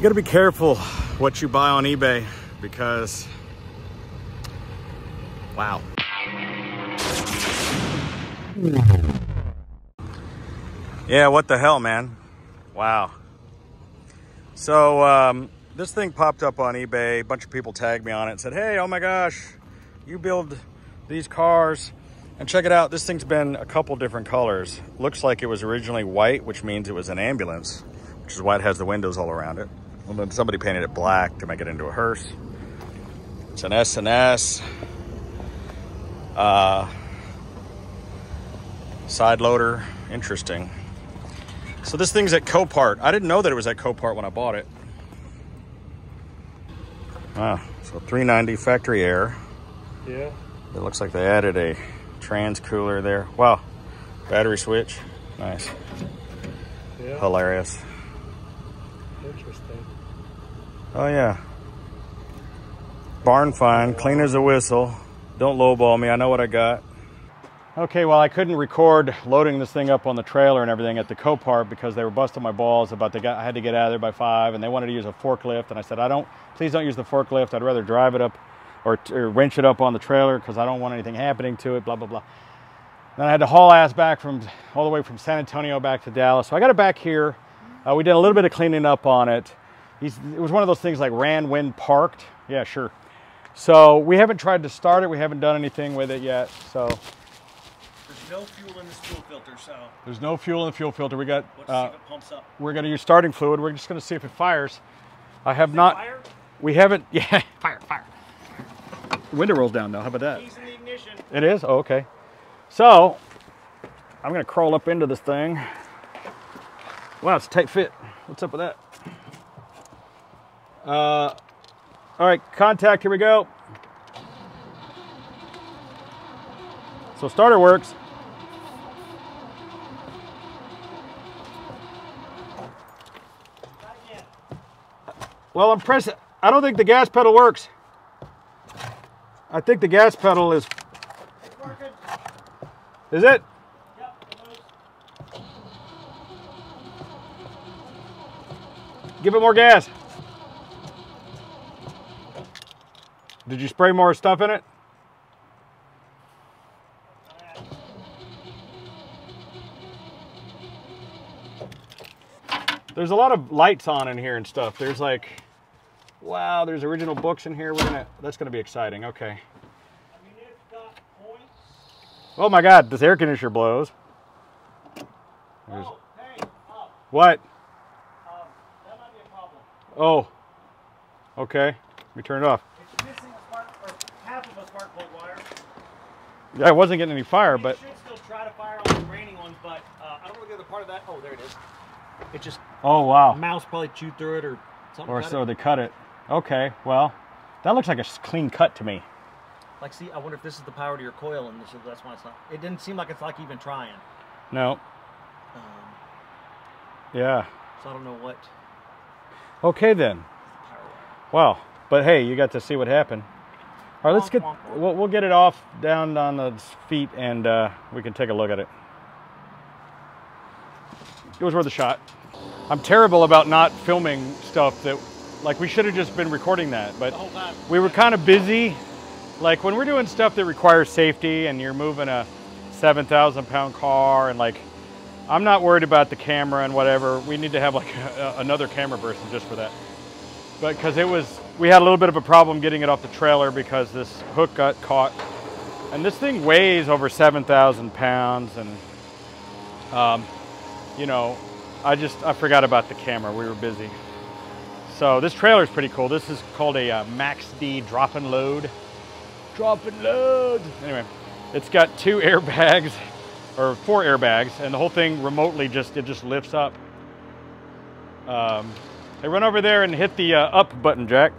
You gotta be careful what you buy on eBay because, wow. Yeah, what the hell, man? Wow. So this thing popped up on eBay. A bunch of people tagged me on it and said, hey, oh my gosh, you build these cars. And check it out, this thing's been a couple different colors. Looks like it was originally white, which means it was an ambulance, which is why it has the windows all around it. Well, then somebody painted it black to make it into a hearse. It's an S&S. Side loader, interesting. So this thing's at Copart. I didn't know that it was at Copart when I bought it. Wow, so 390 factory air. Yeah. It looks like they added a trans cooler there. Wow, battery switch, nice. Yeah. Hilarious. Interesting. Oh yeah. Barn find, clean as a whistle. Don't lowball me, I know what I got. Okay, well I couldn't record loading this thing up on the trailer and everything at the Copart because they were busting my balls about I had to get out of there by 5 and they wanted to use a forklift and I said, please don't use the forklift. I'd rather drive it up or winch it up on the trailer because I don't want anything happening to it, blah, blah, blah. Then I had to haul ass back all the way from San Antonio back to Dallas. So I got it back here. We did a little bit of cleaning up on it. It was one of those things like ran when parked. Yeah, sure. So we haven't tried to start it. We haven't done anything with it yet. So there's no fuel in this fuel filter, so there's no fuel in the fuel filter. We got. Let's see if it pumps up. We're going to use starting fluid. We're just going to see if it fires. I have not. Fire? We haven't. Yeah, fire. The window rolls down now. How about that? Keys in the ignition. It is? Oh, okay. So I'm going to crawl up into this thing. Wow, it's a tight fit. What's up with that? All right, contact, here we go. So starter works. Well, I'm pressing. I don't think the gas pedal works. I think the gas pedal is. It's working. Is it? Yep, it moves. Give it more gas. Did you spray more stuff in it? There's a lot of lights on in here and stuff. There's like, wow, there's original books in here. That's gonna be exciting. Okay. I mean, it's got points. Oh my God, this air conditioner blows. Oh, hey, What? that might be a problem. Oh, okay. Let me turn it off. It's missing half of a spark plug wire. Yeah, I wasn't getting any fire, but. You should still try to fire on the draining ones, but I don't know the other part of that. Oh, there it is. It just. Oh wow. Mouse probably chewed through it or something. Or so they cut it. Okay, well, that looks like a clean cut to me. Like, see, I wonder if this is the power to your coil, and that's why it's not. It didn't seem like it's like even trying. No. Yeah. So I don't know what. Okay then. Wow. But hey, you got to see what happened. All right, let's get. We'll get it off down on the feet, and we can take a look at it. It was worth a shot. I'm terrible about not filming stuff that, like, we should have just been recording that, but we were kind of busy. Like when we're doing stuff that requires safety and you're moving a 7,000 pound car and like, I'm not worried about the camera and whatever. We need to have like another camera person just for that. But because we had a little bit of a problem getting it off the trailer because this hook got caught. And this thing weighs over 7,000 pounds and, you know, I forgot about the camera. We were busy. So this trailer is pretty cool. This is called a Max D drop and load. Drop and load. Anyway, it's got 2 airbags or 4 airbags, and the whole thing remotely just lifts up. Hey, run over there and hit the up button, Jack.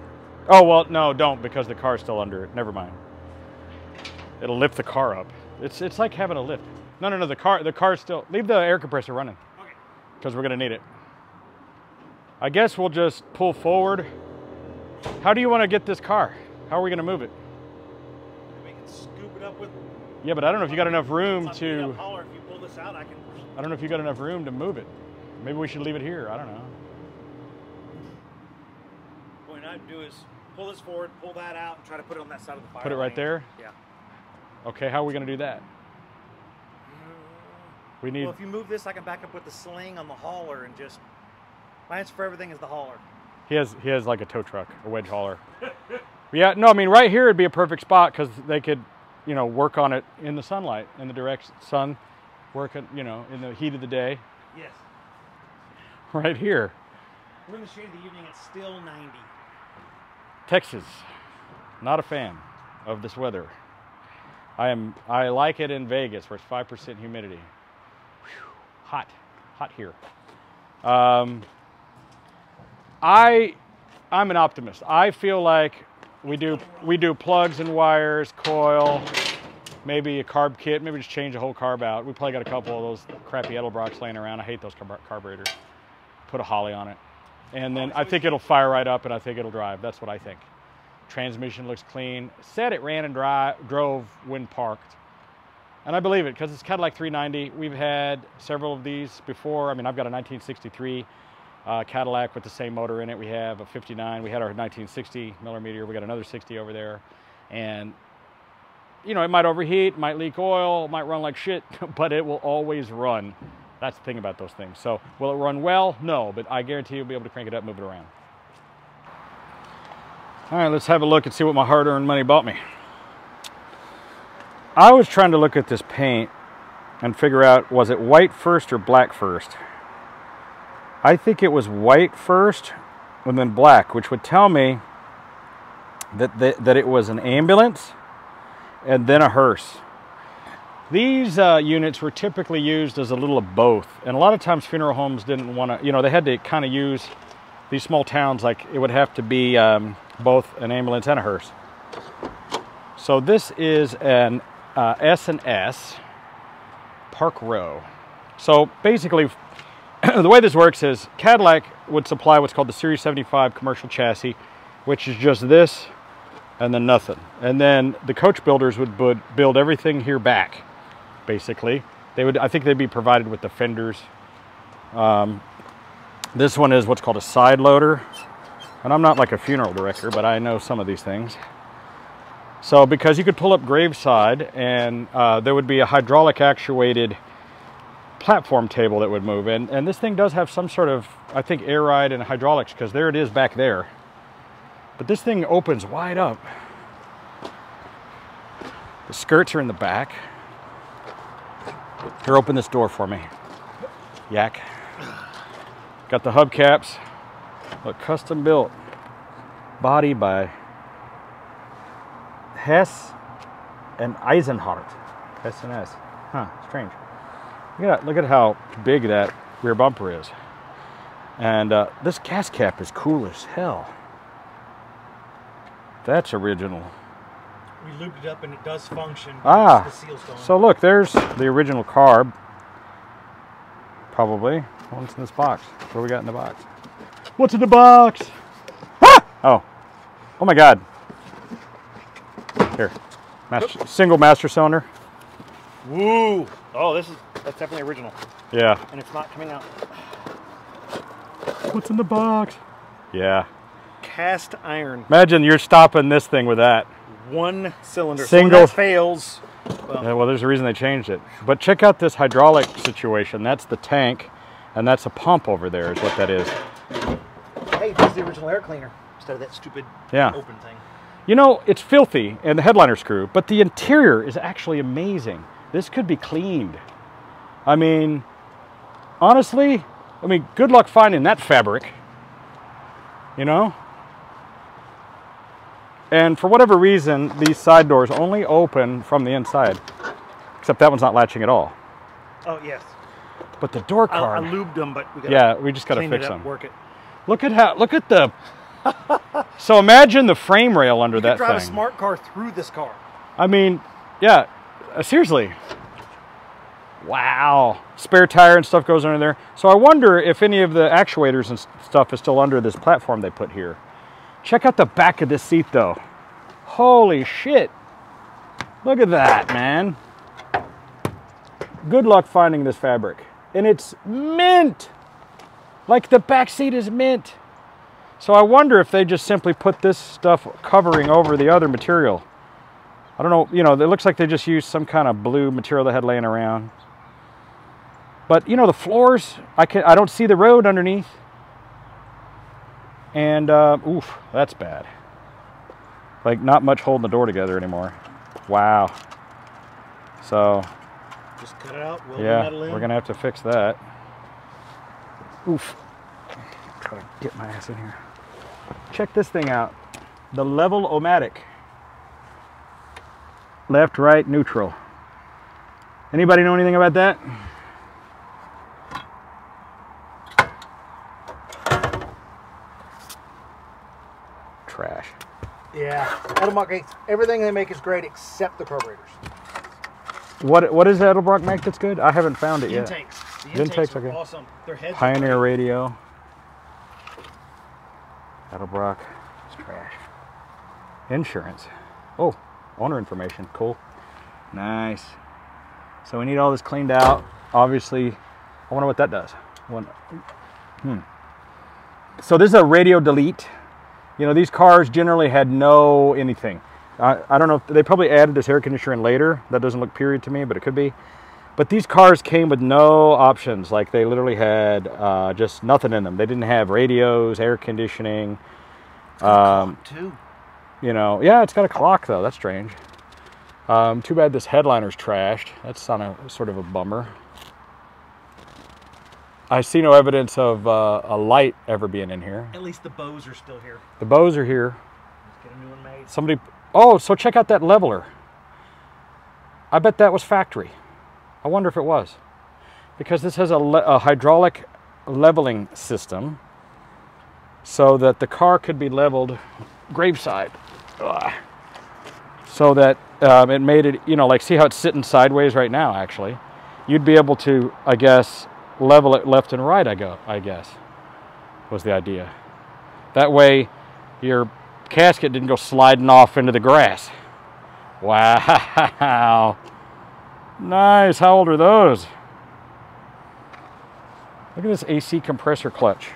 Oh well, no, don't, because the car's still under it. Never mind. It'll lift the car up. It's like having a lift. No, the car's still. Leave the air compressor running. Okay. Because we're gonna need it. I guess we'll just pull forward. How do you want to get this car? How are we gonna move it? We can scoop it up with. Yeah, but I don't know if you got enough room to. If you pull this out, I don't know if you got enough room to move it. Maybe we should leave it here. I don't know. And I'd do is pull this forward, pull that out, and try to put it on that side of the fire. Put it right there? Yeah. Okay, how are we going to do that? We need... Well, if you move this, I can back up with the sling on the hauler and just... My answer for everything is the hauler. He has like a tow truck, a wedge hauler. Yeah, no, I mean, right here would be a perfect spot because they could, you know, work on it in the sunlight, in the direct sun, working, you know, in the heat of the day. Yes. Right here. We're in the shade of the evening, it's still 90. Texas, not a fan of this weather. I like it in Vegas where it's 5% humidity. Whew, hot here. I'm an optimist. I feel like we do plugs and wires, coil, maybe a carb kit, maybe just change the whole carb out. We probably got a couple of those crappy Edelbrocks laying around. I hate those carburetors. Put a Holly on it. And then I think it'll fire right up and I think it'll drive. That's what I think. Transmission looks clean. Said it ran and drove when parked. And I believe it because it's Cadillac 390. We've had several of these before. I mean, I've got a 1963 Cadillac with the same motor in it. We have a 59. We had our 1960 miller-meteor. We got another 60 over there. And, you know, it might overheat, might leak oil, might run like shit, but it will always run. That's the thing about those things. So will it run well? No, but I guarantee you'll be able to crank it up, move it around. All right, let's have a look and see what my hard-earned money bought me. I was trying to look at this paint and figure out, was it white first or black first? I think it was white first and then black, which would tell me that it was an ambulance and then a hearse. These units were typically used as a little of both. And a lot of times funeral homes didn't want to, you know, they had to kind of use these small towns, like it would have to be both an ambulance and a hearse. So this is an S&S Park Row. So basically, the way this works is Cadillac would supply what's called the Series 75 commercial chassis, which is just this and then nothing. And then the coach builders would build everything here back, basically. I think they'd be provided with the fenders. This one is what's called a side loader. And I'm not like a funeral director, but I know some of these things. So because you could pull up graveside and there would be a hydraulic actuated platform table that would move in. And this thing does have some sort of, I think, air ride and hydraulics because there it is back there. But this thing opens wide up. The skirts are in the back. Here, open this door for me. Yak. Got the hubcaps. Look, custom built. Body by Hess and Eisenhardt. S&S. Huh, strange. Look at how big that rear bumper is. And this gas cap is cool as hell. That's original. We lubed it up and it does function. Ah, the seal's going. So look, there's the original carb. Probably. What's in this box? What do we got in the box? What's in the box? Ah! Oh my God. Here, single master cylinder. Woo! Oh, that's definitely original. Yeah. And it's not coming out. What's in the box? Yeah. Cast iron. Imagine you're stopping this thing with that. One cylinder. Single. So when that fails. Well, there's a reason they changed it. But check out this hydraulic situation. That's the tank, and that's a pump over there is what that is. Hey, this is the original air cleaner instead of that stupid open thing. You know, it's filthy, and the headliner screw, but the interior is actually amazing. This could be cleaned. I mean, honestly, good luck finding that fabric, you know? And for whatever reason, these side doors only open from the inside, except that one's not latching at all. Oh, yes. But the door card. I lubed them, but we gotta we just got to fix them. Work it. Look at the, so imagine the frame rail under that thing. You could drive a smart car through this car. I mean, yeah, seriously. Wow. Spare tire and stuff goes under there. So I wonder if any of the actuators and stuff is still under this platform they put here. Check out the back of this seat though. Holy shit. Look at that, man. Good luck finding this fabric. And it's mint. Like the back seat is mint. So I wonder if they just simply put this stuff covering over the other material. I don't know, you know, it looks like they just used some kind of blue material they had laying around. But you know, the floors, I don't see the road underneath. And oof, that's bad. Like not much holding the door together anymore. Wow. So just cut it out. Yeah, we're gonna have to fix that. Oof. Try to get my ass in here. Check this thing out. The level-o-matic. Left, right, neutral. Anybody know anything about that? Trash. Yeah, Edelbrock, everything they make is great except the carburetors. What is Edelbrock make that's good? I haven't found it yet. Intakes. The intakes are okay. awesome. Their heads Pioneer radio. Edelbrock. It's trash. Insurance. Oh, owner information. Cool. Nice. So we need all this cleaned out. Obviously, I wonder what that does. So this is a radio delete. You know, these cars generally had no anything. I don't know if they probably added this air conditioner in later. That doesn't look period to me, but it could be. But these cars came with no options. Like they literally had just nothing in them. They didn't have radios, air conditioning. Clock too. You know, yeah, it's got a clock though. That's strange. Too bad this headliner's trashed. That's on a sort of a bummer. I see no evidence of a light ever being in here. At least the bows are still here. The bows are here. Let's get a new one made. Somebody, oh, so check out that leveler. I bet that was factory. I wonder if it was. Because this has a hydraulic leveling system so that the car could be leveled graveside. Ugh. So that it made it, you know, like see how it's sitting sideways right now, actually. You'd be able to, I guess, level it left and right, I guess, was the idea. That way, your casket didn't go sliding off into the grass. Wow. Nice. How old are those? Look at this AC compressor clutch.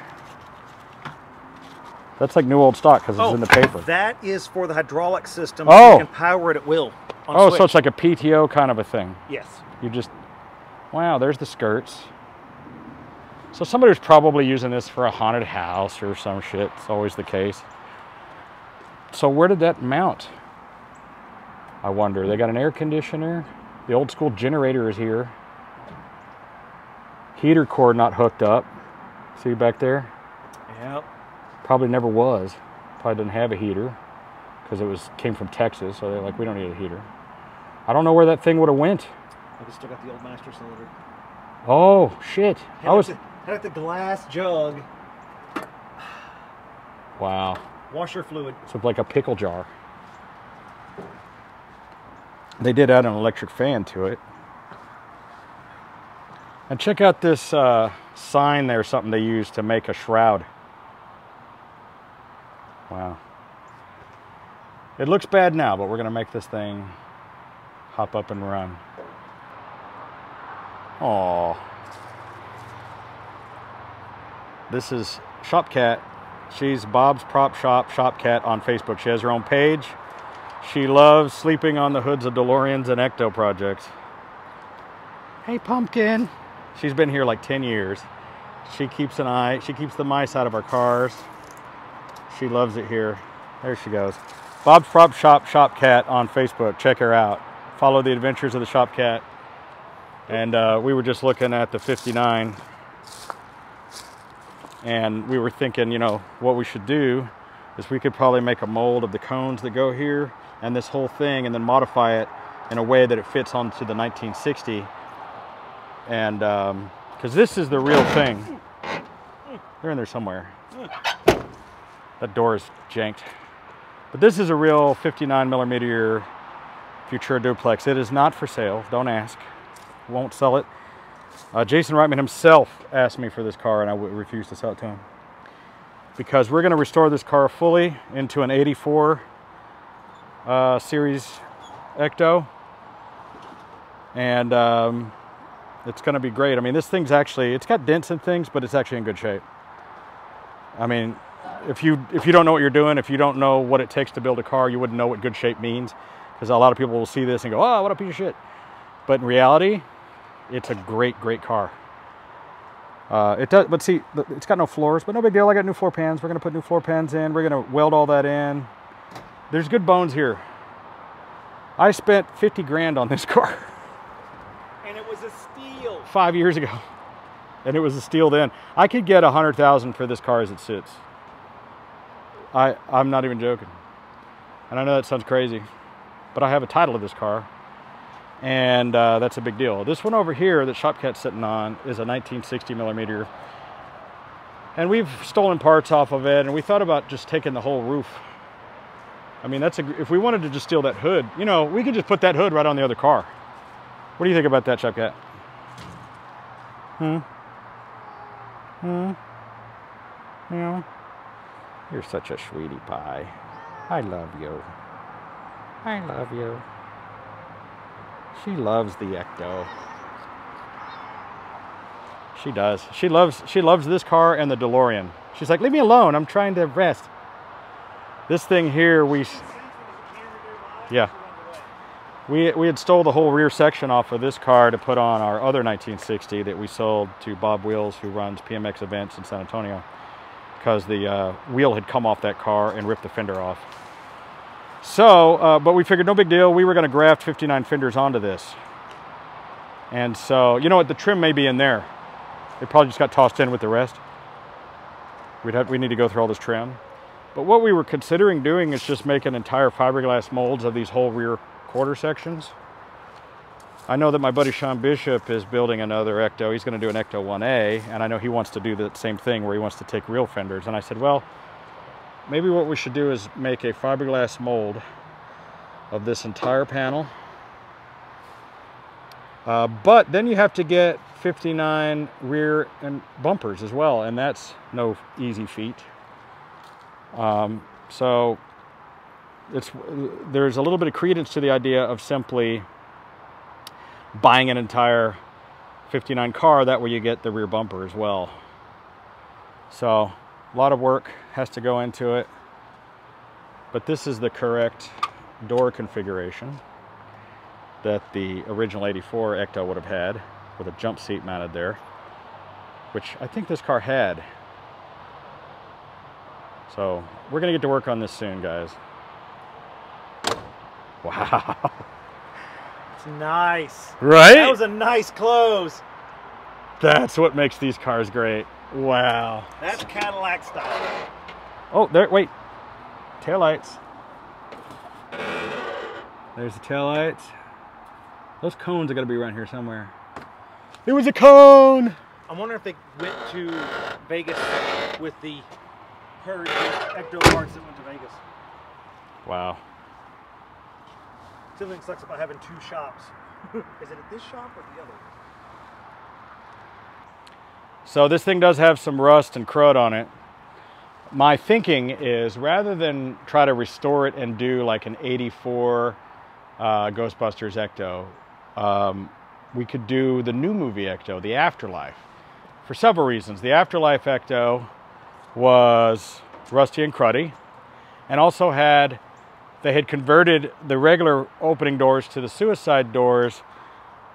That's like new old stock because it's in the paper. That is for the hydraulic system. Oh. So you can power it at will. Oh, so it's like a PTO kind of a thing. Yes. You just, wow, there's the skirts. So somebody was probably using this for a haunted house or some shit. It's always the case. So where did that mount? I wonder. They got an air conditioner. The old school generator is here. Heater cord not hooked up. See back there? Yep. Probably never was. Probably didn't have a heater because it came from Texas. So they're like, we don't need a heater. I don't know where that thing would have went. I still got the old master cylinder. Oh shit! Had the glass jug. Wow. Washer fluid. So it's like a pickle jar. They did add an electric fan to it. And check out this sign there, something they used to make a shroud. Wow. It looks bad now, but we're gonna make this thing hop up and run. Aww. This is Shop Cat. She's Bob's Prop Shop, Shop Cat on Facebook. She has her own page. She loves sleeping on the hoods of DeLoreans and ECTO projects. Hey, Pumpkin. She's been here like 10 years. She keeps an eye. She keeps the mice out of our cars. She loves it here. There she goes. Bob's Prop Shop, Shop Cat on Facebook. Check her out. Follow the adventures of the Shop Cat. And we were just looking at the 59. And we were thinking, you know, what we should do is we could probably make a mold of the cones that go here and this whole thing and then modify it in a way that it fits onto the 1960. And because this is the real thing. They're in there somewhere. That door is janked. But this is a real 59 miller-meteor Futura duplex. It is not for sale. Don't ask. Won't sell it. Jason Reitman himself asked me for this car and I refused to sell it to him. Because we're going to restore this car fully into an 84 series ECTO. And it's going to be great. I mean, this thing's actually, it's got dents and things, but it's actually in good shape. I mean, if you don't know what you're doing, if you don't know what it takes to build a car, you wouldn't know what good shape means, because a lot of people will see this and go, oh, what a piece of shit. But in reality, it's a great, great car. It does, but see, it's got no floors, but no big deal. I got new floor pans. We're going to put new floor pans in. We're going to weld all that in. There's good bones here. I spent 50 grand on this car. And it was a steal. 5 years ago. And it was a steal then. I could get 100,000 for this car as it sits. I'm not even joking. And I know that sounds crazy, but I have a title of this car. And that's a big deal. This one over here that Shopcat's sitting on is a 1960 miller-meteor. And we've stolen parts off of it, and we thought about just taking the whole roof. I mean, if we wanted to just steal that hood, you know, we could just put that hood right on the other car. What do you think about that, Shopcat? Yeah. You're such a sweetie pie. I love you. I love you. She loves the ECTO. She does. She loves this car and the DeLorean. She's like, leave me alone. I'm trying to rest. This thing here, we had stole the whole rear section off of this car to put on our other 1960 that we sold to Bob Wheels, who runs PMX events in San Antonio, because the wheel had come off that car and ripped the fender off. So, but we figured no big deal. We were going to graft 59 fenders onto this. And so, you know what? The trim may be in there. It probably just got tossed in with the rest. We need to go through all this trim. But what we were considering doing is just making entire fiberglass molds of these whole rear quarter sections. I know that my buddy Sean Bishop is building another ECTO. He's going to do an ECTO 1A, and I know he wants to do the same thing where he wants to take real fenders. And I said, well, maybe what we should do is make a fiberglass mold of this entire panel. But then you have to get 59 rear and bumpers as well, and that's no easy feat. So there's a little bit of credence to the idea of simply buying an entire 59 car. That way you get the rear bumper as well. So a lot of work has to go into it, but this is the correct door configuration that the original 84 ECTO would have had, with a jump seat mounted there, which I think this car had. So we're gonna get to work on this soon, guys. Wow. It's nice. Right? That was a nice close. That's what makes these cars great. Wow. That's Cadillac style. Oh, there, wait. Taillights. There's the taillights. Those cones are gonna be around here somewhere. There was a cone! I wonder if they went to Vegas with the Hurricane ECTO parts that went to Vegas. Wow. Something sucks about having two shops. Is it at this shop or the other? So this thing does have some rust and crud on it. My thinking is, rather than try to restore it and do like an 84 Ghostbusters ECTO, we could do the new movie ECTO, the Afterlife, for several reasons. The Afterlife ECTO was rusty and cruddy, and also they had converted the regular opening doors to the suicide doors,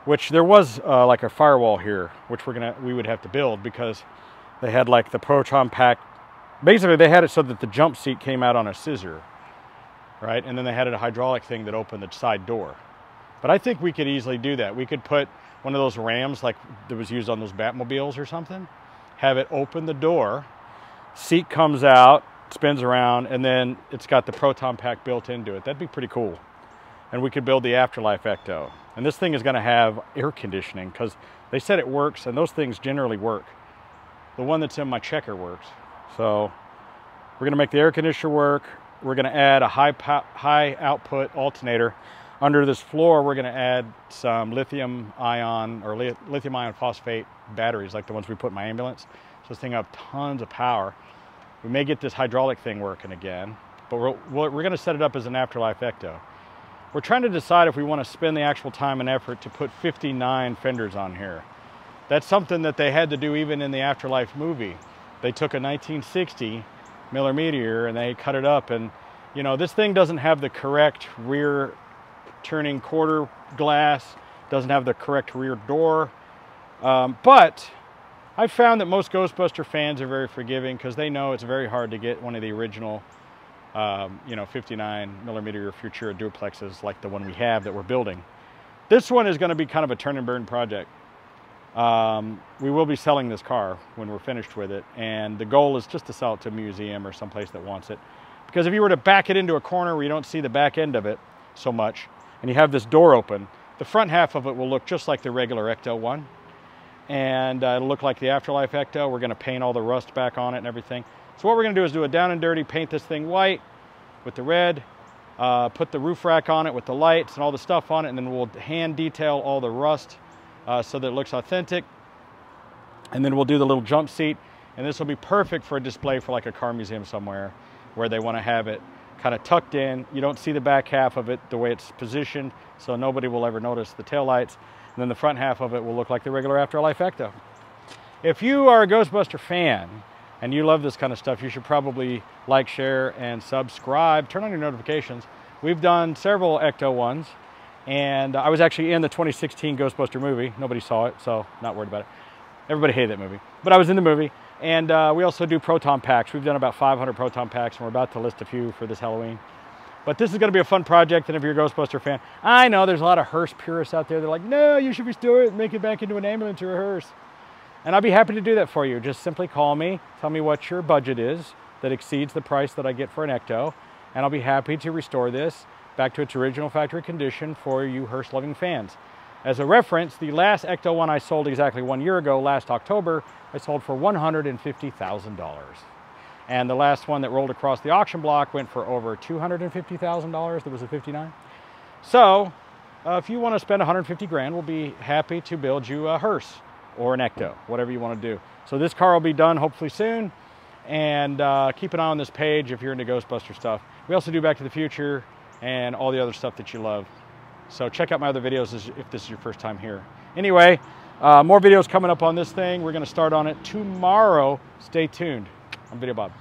which there was like a firewall here, which we would have to build, because they had like the proton pack. Basically, they had it so that the jump seat came out on a scissor, right? And then they had a hydraulic thing that opened the side door. But I think we could easily do that. We could put one of those rams like that was used on those Batmobiles or something, have it open the door, seat comes out, spins around, and then it's got the proton pack built into it. That'd be pretty cool. And we could build the Afterlife ECTO. And this thing is going to have air conditioning, because they said it works, and those things generally work. The one that's in my Checker works. So we're going to make the air conditioner work. We're going to add a high output alternator. Under this floor, we're going to add some lithium ion phosphate batteries, like the ones we put in my ambulance. So this thing will have tons of power. We may get this hydraulic thing working again, but we're going to set it up as an Afterlife ECTO. We're trying to decide if we want to spend the actual time and effort to put 59 fenders on here. That's something that they had to do even in the Afterlife movie. They took a 1960 miller-meteor, and they cut it up. And you know, this thing doesn't have the correct rear turning quarter glass, doesn't have the correct rear door, but I've found that most Ghostbuster fans are very forgiving because they know it's very hard to get one of the original, you know, 59 miller-meteor Futura duplexes like the one we have that we're building. This one is going to be kind of a turn and burn project. We will be selling this car when we're finished with it, and the goal is just to sell it to a museum or someplace that wants it. Because if you were to back it into a corner where you don't see the back end of it so much, and you have this door open, the front half of it will look just like the regular ECTO one, and it'll look like the Afterlife ECTO. We're going to paint all the rust back on it and everything. So what we're going to do is do a down and dirty, paint this thing white with the red, put the roof rack on it with the lights and all the stuff on it, and then we'll hand detail all the rust so that it looks authentic. And then we'll do the little jump seat, and this will be perfect for a display for like a car museum somewhere where they want to have it kind of tucked in. You don't see the back half of it the way it's positioned, so nobody will ever notice the taillights. And then the front half of it will look like the regular Afterlife ECTO. If you are a Ghostbuster fan and you love this kind of stuff, you should probably like, share, and subscribe. Turn on your notifications. We've done several ECTO ones, and I was actually in the 2016 Ghostbuster movie. Nobody saw it, so not worried about it. Everybody hated that movie, but I was in the movie. And we also do proton packs. We've done about 500 proton packs, and we're about to list a few for this Halloween. But this is going to be a fun project, and if you're a Ghostbuster fan, I know there's a lot of hearse purists out there. They're like, no, you should restore it and make it back into an ambulance or a hearse. And I'll be happy to do that for you. Just simply call me, tell me what your budget is that exceeds the price that I get for an ECTO, and I'll be happy to restore this back to its original factory condition for you hearse-loving fans. As a reference, the last ECTO one I sold exactly 1 year ago, last October, I sold for $150,000. And the last one that rolled across the auction block went for over $250,000. There was a 59. So if you want to spend 150 grand, we'll be happy to build you a hearse or an ECTO, whatever you want to do. So this car will be done hopefully soon. And keep an eye on this page if you're into Ghostbuster stuff. We also do Back to the Future and all the other stuff that you love. So check out my other videos if this is your first time here. Anyway, more videos coming up on this thing. We're going to start on it tomorrow. Stay tuned. I'm Videobob.